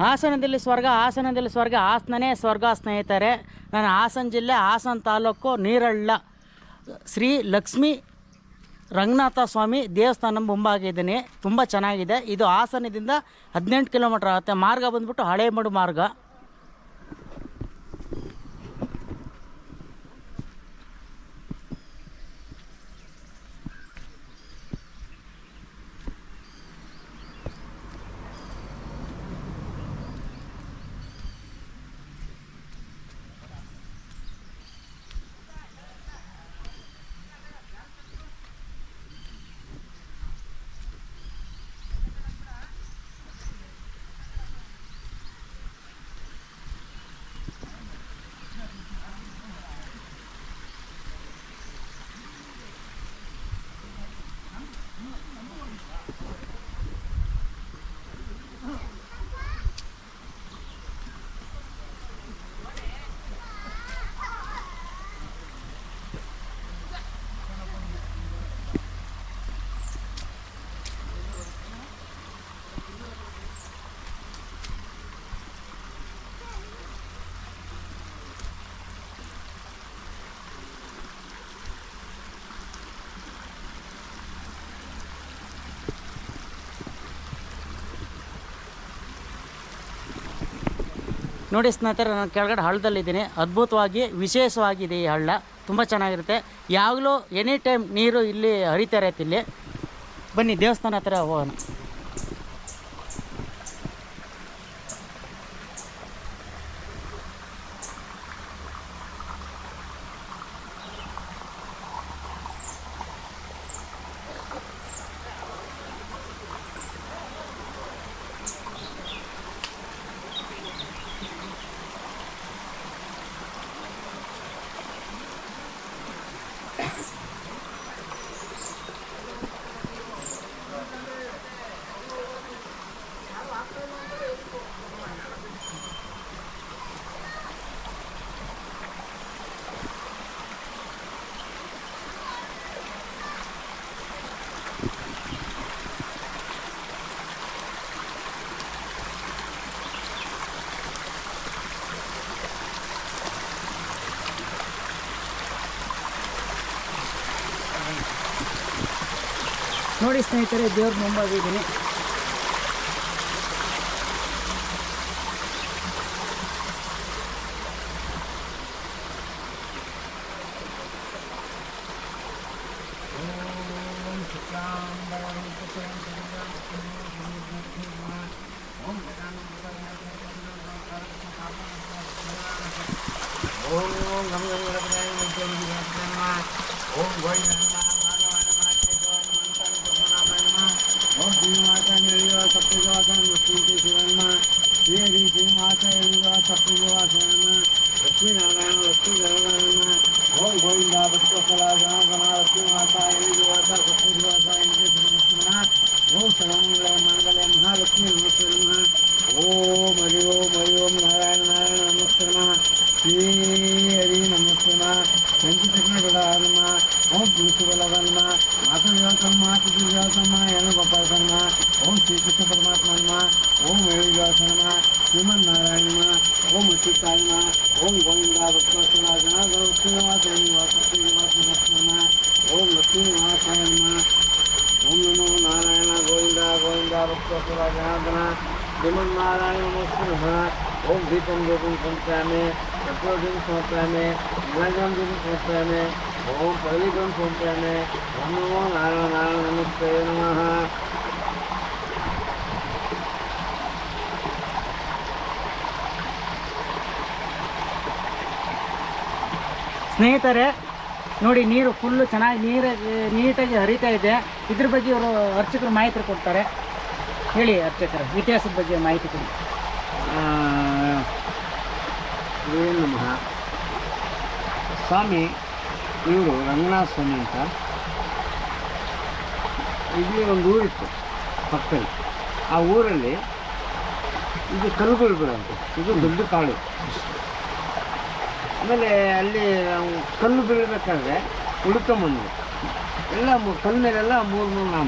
ಹಾಸನದಲ್ಲಿ ಸ್ವರ್ಗ, ಹಾಸನದಲ್ಲಿ ಸ್ವರ್ಗ, ಹಾಸನನೇ ಸ್ವರ್ಗ ಸ್ನೇಹಿತರೆ. ನಾನು ಹಾಸನ ಜಿಲ್ಲೆ, ಹಾಸನ ತಾಲೂಕು, ನೀರಳ್ಳ ಶ್ರೀ ಲಕ್ಷ್ಮೀ ರಂಗನಾಥ ಸ್ವಾಮಿ ದೇವಸ್ಥಾನ ಮುಂಭಾಗಿದ್ದೀನಿ. ತುಂಬ ಚೆನ್ನಾಗಿದೆ. ಇದು ಹಾಸನದಿಂದ 18 ಕಿಲೋಮೀಟ್ರ್ ಆಗುತ್ತೆ. ಮಾರ್ಗ ಬಂದ್ಬಿಟ್ಟು ಹಳೇಮಡು ಮಾರ್ಗ. ನೋಡಿ ಸ್ನೇಹಿತರೆ, ನಾನು ಕೆಳಗಡೆ ಹಳ್ಳದಲ್ಲಿದ್ದೀನಿ. ಅದ್ಭುತವಾಗಿ ವಿಶೇಷವಾಗಿದೆ ಈ ಹಳ್ಳ. ತುಂಬ ಚೆನ್ನಾಗಿರುತ್ತೆ. ಯಾವಾಗಲೂ ಎನಿ ಟೈಮ್ ನೀರು ಇಲ್ಲಿ ಹರಿತಾ ಇರುತ್ತೆ. ಇಲ್ಲಿ ಬನ್ನಿ ದೇವಸ್ಥಾನ ಹತ್ರ ಹೋಗೋಣ. ನೋಡಿ ಸ್ನೇಹಿತರೆ, ದೇವ್ರ ಮುಂಭಾಗಿದ್ದೀನಿ. ओम श्री कृष्ण परमात्मा ओम वेणुव्यासनमा श्रीमन नारायण ओम अच्युताय ओम गोविंदा भक्तवत्सला ओम लक्ष्मीनिवासाय ओम नमो नारायण गोविंदा गोविंदा भक्तवत्सला जनार्दन श्रीमन नारायण नमः ओम दीपम ज्योतिं समर्पयामि चतुर्दीपं समर्पयामि नीलांजनं दीपं समर्पयामि ओम पवित्रं समर्पयामि ओम नमो नारायण नमस्ते नमः। ಸ್ನೇಹಿತರೆ ನೋಡಿ, ನೀರು ಫುಲ್ಲು ಚೆನ್ನಾಗಿ ನೀಟಾಗಿ ಹರಿತಾ ಇದೆ. ಇದ್ರ ಬಗ್ಗೆ ಇವರು ಅರ್ಚಕರು ಮಾಹಿತಿ ಕೊಡ್ತಾರೆ. ಹೇಳಿ ಅರ್ಚಕರು, ಇತಿಹಾಸದ ಬಗ್ಗೆ ಮಾಹಿತಿ ಕೊಡಿ. ಏನು ನಮಃ ಸ್ವಾಮಿ, ಇವರು ರಂಗನಾಥ ಸ್ವಾಮಿ ಅಂತ. ಇಲ್ಲಿ ಒಂದು ಊರಿತ್ತು ಪಕ್ಕದಲ್ಲಿ. ಆ ಊರಲ್ಲಿ ಇದು ಕಲ್ಲುಗಳು ಬೀಳಂತೆ. ಇದು ದೊಡ್ಡ ಕಾಡು. ಆಮೇಲೆ ಅಲ್ಲಿ ಕಲ್ಲು ಬೀಳಬೇಕಾದ್ರೆ ಉಳ್ಕೊಂಬಂದು ಎಲ್ಲ ಕಲ್ಲಿನೆಲ್ಲ ಮೂರು ನಾಮ,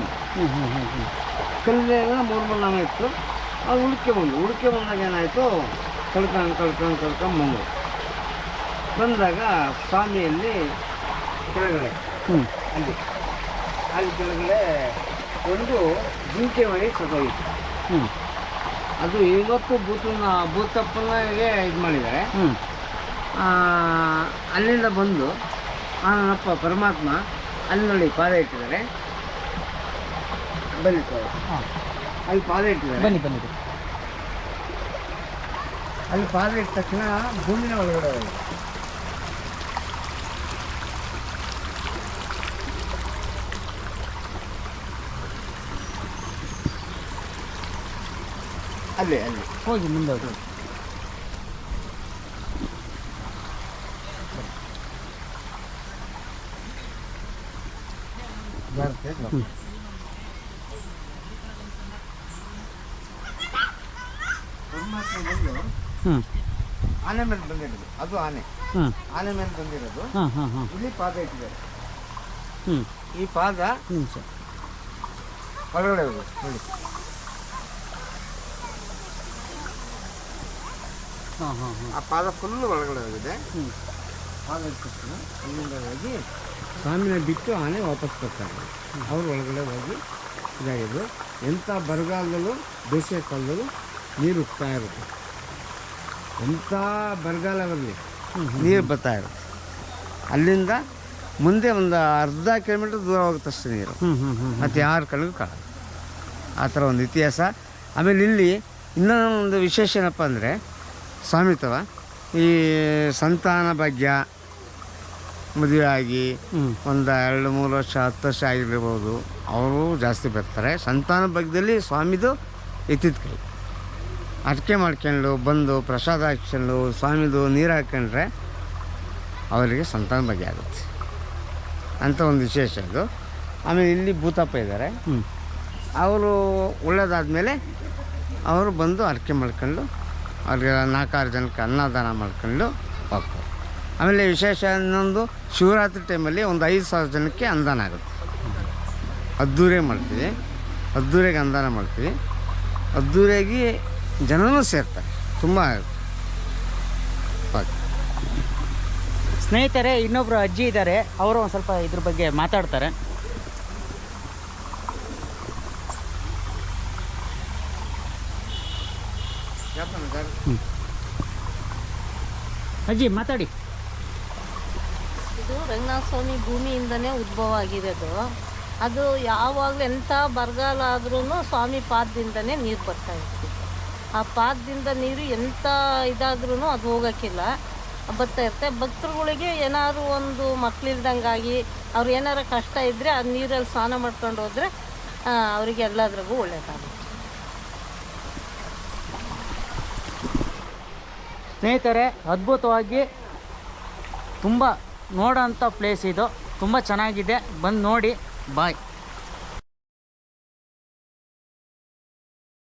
ಕಲ್ಲಿನೆಲ್ಲ ಮೂರು ನಾಮ ಇತ್ತು. ಅದು ಹುಡುಕೆ ಬಂದಾಗ ಏನಾಯಿತು, ಕಳ್ಕೊಂಡು ಬಂದಾಗ ಸ್ವಾಮಿಯಲ್ಲಿ ಕೆಳಗಡೆ ಅಲ್ಲಿ ಕೆಳಗಡೆ ಒಂದು ಜಿಂಕೆ ಮರಿ ಸತ್ತೋಗಿತ್ತು. ಅದು ಇವತ್ತು ಭೂತಪ್ಪನಿಗೆ ಇದು ಮಾಡಿದ್ದಾರೆ. ಅಲ್ಲಿಂದ ಬಂದು ನನ್ನಪ್ಪ ಪರಮಾತ್ಮ ಅಲ್ಲಿ ನೋಡಿ ಪಾದ ಇಟ್ಟಿದ್ದಾರೆ. ಬನ್ನಿ ಸರ್, ಅಲ್ಲಿ ಪಾದ ಇಟ್ಟಿದ್ದಾರೆ. ಬನ್ನಿ ಅಲ್ಲಿ ಪಾದ ಇಟ್ಟ ತಕ್ಷಣ ಭೂಮಿನ ಒಳಗಡೆ ಹೋಗಿದೆ. ಅಲ್ಲಿ ಹೋಗಿ ಮುಂದೆ ಹೋಗಿ. ಪರಮಾತ್ಮ ಬಂದು ಆನೆ ಮೇಲೆ ಬಂದಿರೋದು, ಅದು ಆನೆ ಮೇಲೆ ಬಂದಿರೋದು. ಇಲ್ಲಿ ಪಾದ ಇಟ್ಟಿದ್ದಾರೆ. ಈ ಪಾದ ಒಳಗಡೆ ಹೋಗಿ ನೋಡಿ. ಆ ಪಾದ ಫುಲ್ ಒಳಗಡೆ ಹೋಗಿದೆ. ಪಾದ ಇಟ್ಕೊಂಡು ಅಲ್ಲಿಂದ ಹೋಗಿ ಸ್ವಾಮಿನ ಬಿಟ್ಟು ಆನೆ ವಾಪಸ್ ಬರ್ತಾರೆ. ಅವ್ರು ಒಳಗಡೆ ಹೋಗಿ ಇದಾಗಿದ್ದು. ಎಂಥ ಬರಗಾಲದಲ್ಲೂ ಬೇಸಿಗೆ ಕಾಲದಲ್ಲೂ ನೀರು ಉಗ್ತಾ ಇರುತ್ತೆ. ಎಂಥ ಬರಗಾಲ ಬರಲಿ ನೀರು ಬರ್ತಾ ಇರುತ್ತೆ. ಅಲ್ಲಿಂದ ಮುಂದೆ ಒಂದು ಅರ್ಧ ಕಿಲೋಮೀಟ್ರ್ ದೂರ ಹೋಗುತ್ತಷ್ಟೇ ನೀರು. ಮತ್ತು ಯಾರ ಕಡೆಗೂ ಕಾಣಲ್ಲ. ಆ ಥರ ಒಂದು ಇತಿಹಾಸ. ಆಮೇಲೆ ಇಲ್ಲಿ ಇನ್ನೊಂದು ವಿಶೇಷ ಏನಪ್ಪ ಅಂದರೆ, ಸ್ವಾಮಿತ್ವ ಈ ಸಂತಾನ ಭಾಗ್ಯ ಮದುವೆ ಆಗಿ ಒಂದು 2-3 ವರ್ಷ 10 ವರ್ಷ ಆಗಿರ್ಬೋದು, ಅವರು ಜಾಸ್ತಿ ಬರ್ತಾರೆ. ಸಂತಾನ ಭಾಗ್ಯದಲ್ಲಿ ಸ್ವಾಮಿದು ಎತ್ತಿದ ಕೈ. ಅಡಿಕೆ ಮಾಡ್ಕೊಂಡು ಬಂದು ಪ್ರಸಾದ ಹಾಕ್ಕೊಂಡು ಸ್ವಾಮಿದು ನೀರು ಹಾಕ್ಕೊಂಡ್ರೆ ಅವರಿಗೆ ಸಂತಾನ ಭಾಗ್ಯ ಆಗುತ್ತೆ ಅಂತ ಒಂದು ವಿಶೇಷ ಇದು. ಆಮೇಲೆ ಇಲ್ಲಿ ಭೂತಪ್ಪ ಇದ್ದಾರೆ. ಅವರು ಒಳ್ಳೇದಾದಮೇಲೆ ಅವರು ಬಂದು ಅಡಿಕೆ ಮಾಡ್ಕೊಂಡು ಅವ್ರಿಗೆ 4-6 ಜನಕ್ಕೆ ಅನ್ನದಾನ ಮಾಡ್ಕೊಂಡು ಹೋಗ್ತಾರೆ. ಆಮೇಲೆ ವಿಶೇಷ ಇನ್ನೊಂದು, ಶಿವರಾತ್ರಿ ಟೈಮಲ್ಲಿ ಒಂದು 5,000 ಜನಕ್ಕೆ ಅನ್ನದಾನ ಆಗುತ್ತೆ. ಅದ್ದೂರಿಯಾಗಿ ಮಾಡ್ತೀವಿ, ಅದ್ದೂರಿಯಾಗಿ ಅನ್ನದಾನ ಮಾಡ್ತೀವಿ. ಅದ್ದೂರಿಯಾಗಿ ಜನನೂ ಸೇರ್ತಾರೆ. ತುಂಬ ಸ್ನೇಹಿತರೆ, ಇನ್ನೊಬ್ರು ಅಜ್ಜಿ ಇದ್ದಾರೆ, ಅವರು ಒಂದು ಸ್ವಲ್ಪ ಇದ್ರ ಬಗ್ಗೆ ಮಾತಾಡ್ತಾರೆ. ಅಜ್ಜಿ ಮಾತಾಡಿ. ಇದು ರಂಗನಾಥ ಸ್ವಾಮಿ ಭೂಮಿಯಿಂದನೇ ಉದ್ಭವ ಆಗಿರೋದು. ಅದು ಯಾವಾಗಲೂ ಎಂಥ ಬರಗಾಲ ಆದ್ರೂ ಸ್ವಾಮಿ ಪಾದದಿಂದನೇ ನೀರು ಬರ್ತಾ ಇರ್ತೀವಿ. ಆ ಪಾದದಿಂದ ನೀರು ಎಂಥ ಇದಾದ್ರೂ ಅದು ಹೋಗೋಕ್ಕಿಲ್ಲ, ಬರ್ತಾ ಇರುತ್ತೆ. ಭಕ್ತರುಗಳಿಗೆ ಏನಾದ್ರು ಒಂದು ಮಕ್ಕಳಿಲ್ದಂಗಾಗಿ ಅವ್ರು ಏನಾರು ಕಷ್ಟ ಇದ್ದರೆ ಆ ನೀರಲ್ಲಿ ಸ್ನಾನ ಮಾಡ್ಕೊಂಡು ಹೋದರೆ ಅವರಿಗೆ ಎಲ್ಲದ್ರಿಗೂ ಒಳ್ಳೆಯದಾಗುತ್ತೆ. ಸ್ನೇಹಿತರೆ, ಅದ್ಭುತವಾಗಿ ತುಂಬ ನೋಡೋಂಥ ಪ್ಲೇಸ್ ಇದು. ತುಂಬ ಚೆನ್ನಾಗಿದೆ, ಬಂದು ನೋಡಿ. ಬಾಯ್.